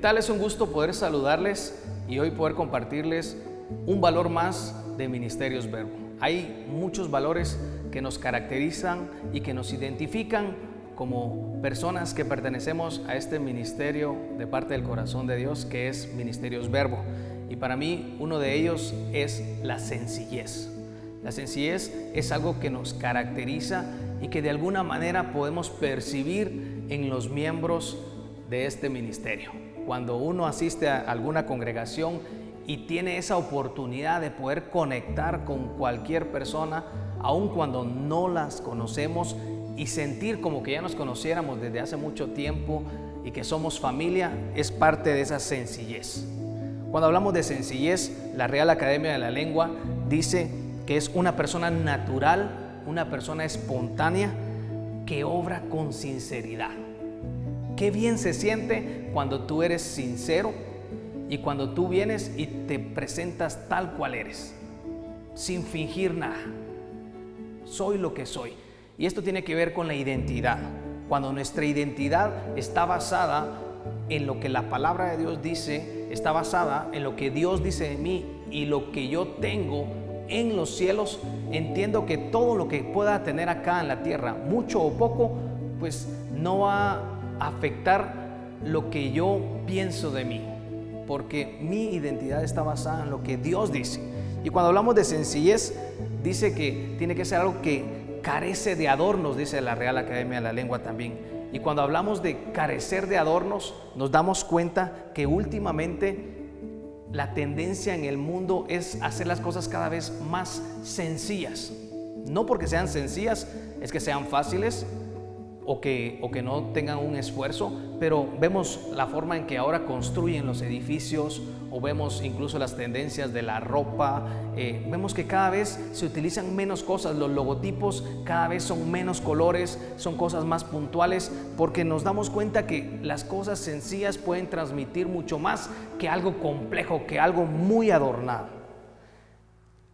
tal? Es un gusto poder saludarles y hoy poder compartirles un valor más de Ministerios Verbo. Hay muchos valores que nos caracterizan y que nos identifican como personas que pertenecemos a este ministerio de parte del corazón de Dios, que es Ministerios Verbo. Y para mí uno de ellos es la sencillez. La sencillez es algo que nos caracteriza y que de alguna manera podemos percibir en los miembros de este ministerio. Cuando uno asiste a alguna congregación y tiene esa oportunidad de poder conectar con cualquier persona, aun cuando no las conocemos, y sentir como que ya nos conociéramos desde hace mucho tiempo y que somos familia, es parte de esa sencillez. Cuando hablamos de sencillez, la Real Academia de la Lengua dice que es una persona natural, una persona espontánea que obra con sinceridad. Qué bien se siente cuando tú eres sincero y cuando tú vienes y te presentas tal cual eres, sin fingir nada. Soy lo que soy. Y esto tiene que ver con la identidad. Cuando nuestra identidad está basada en lo que la palabra de Dios dice, está basada en lo que Dios dice de mí y lo que yo tengo en los cielos, entiendo que todo lo que pueda tener acá en la tierra, mucho o poco, pues no va a afectar lo que yo pienso de mí, porque mi identidad está basada en lo que Dios dice. Y cuando hablamos de sencillez, dice que tiene que ser algo que carece de adornos, dice la Real Academia de la Lengua también. Y cuando hablamos de carecer de adornos, nos damos cuenta que últimamente la tendencia en el mundo es hacer las cosas cada vez más sencillas. No porque sean sencillas, es que sean fáciles o que no tengan un esfuerzo, pero vemos la forma en que ahora construyen los edificios, o vemos incluso las tendencias de la ropa. Vemos que cada vez se utilizan menos cosas, los logotipos cada vez son menos colores, son cosas más puntuales, porque nos damos cuenta que las cosas sencillas pueden transmitir mucho más que algo complejo, que algo muy adornado.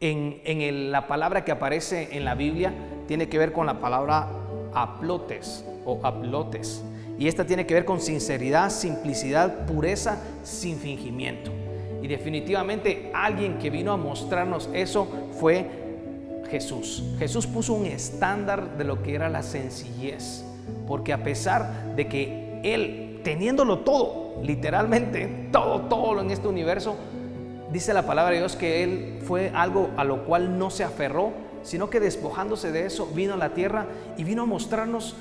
La palabra que aparece en la Biblia tiene que ver con la palabra aplotes o aplotes, y esta tiene que ver con sinceridad, simplicidad, pureza, sin fingimiento. Y definitivamente alguien que vino a mostrarnos eso fue Jesús. Jesús puso un estándar de lo que era la sencillez, porque a pesar de que Él, teniéndolo todo, literalmente todo en este universo, dice la palabra de Dios que Él fue algo a lo cual no se aferró, sino que despojándose de eso vino a la tierra y vino a mostrarnos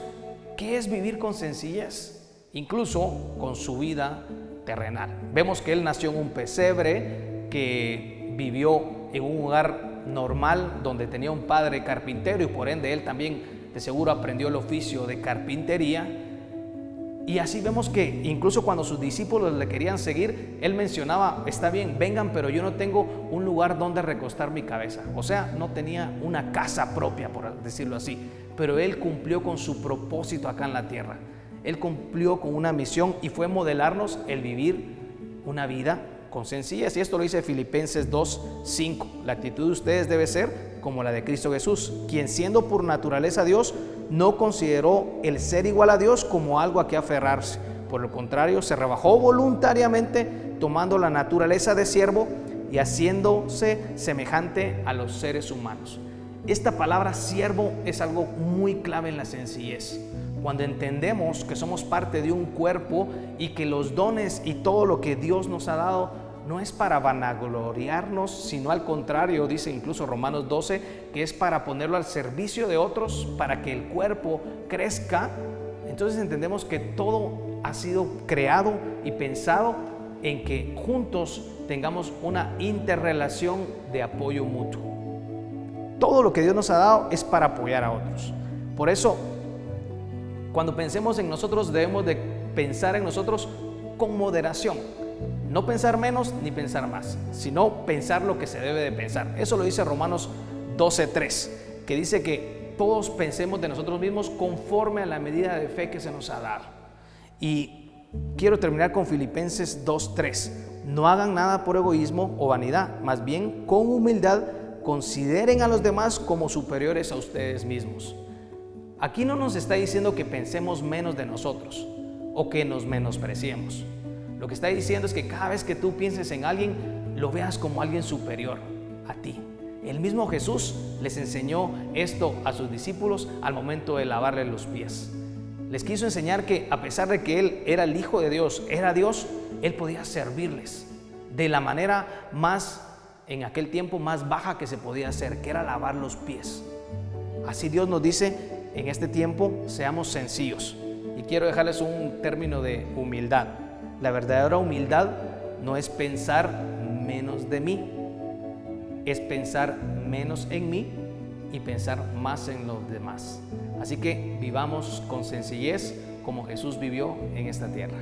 qué es vivir con sencillez, incluso con su vida terrenal. Vemos que Él nació en un pesebre, que vivió en un hogar normal donde tenía un padre carpintero y por ende Él también de seguro aprendió el oficio de carpintería. Y así vemos que incluso cuando sus discípulos le querían seguir, Él mencionaba: está bien, vengan, pero yo no tengo un lugar donde recostar mi cabeza. O sea, no tenía una casa propia, por decirlo así, pero Él cumplió con su propósito acá en la tierra. Él cumplió con una misión y fue modelarnos el vivir una vida con sencillez. Y esto lo dice Filipenses 2:5. La actitud de ustedes debe ser como la de Cristo Jesús, quien siendo por naturaleza Dios, no consideró el ser igual a Dios como algo a que aferrarse. Por el contrario, se rebajó voluntariamente, tomando la naturaleza de siervo y haciéndose semejante a los seres humanos. Esta palabra siervo es algo muy clave en la sencillez. Cuando entendemos que somos parte de un cuerpo y que los dones y todo lo que Dios nos ha dado no es para vanagloriarnos, sino al contrario, dice incluso Romanos 12, que es para ponerlo al servicio de otros, para que el cuerpo crezca. Entonces entendemos que todo ha sido creado y pensado en que juntos tengamos una interrelación de apoyo mutuo. Todo lo que Dios nos ha dado es para apoyar a otros. Por eso, cuando pensemos en nosotros, debemos de pensar en nosotros con moderación. No pensar menos ni pensar más, sino pensar lo que se debe de pensar. Eso lo dice Romanos 12:3, que dice que todos pensemos de nosotros mismos conforme a la medida de fe que se nos ha dado. Y quiero terminar con Filipenses 2:3. No hagan nada por egoísmo o vanidad, más bien con humildad consideren a los demás como superiores a ustedes mismos. Aquí no nos está diciendo que pensemos menos de nosotros o que nos menospreciemos. Lo que está diciendo es que cada vez que tú pienses en alguien, lo veas como alguien superior a ti. El mismo Jesús les enseñó esto a sus discípulos al momento de lavarle los pies. Les quiso enseñar que a pesar de que Él era el Hijo de Dios, era Dios, Él podía servirles de la manera más, en aquel tiempo, más baja que se podía hacer, que era lavar los pies. Así Dios nos dice, en este tiempo, seamos sencillos. Y quiero dejarles un término de humildad. La verdadera humildad no es pensar menos de mí, es pensar menos en mí y pensar más en los demás. Así que vivamos con sencillez como Jesús vivió en esta tierra.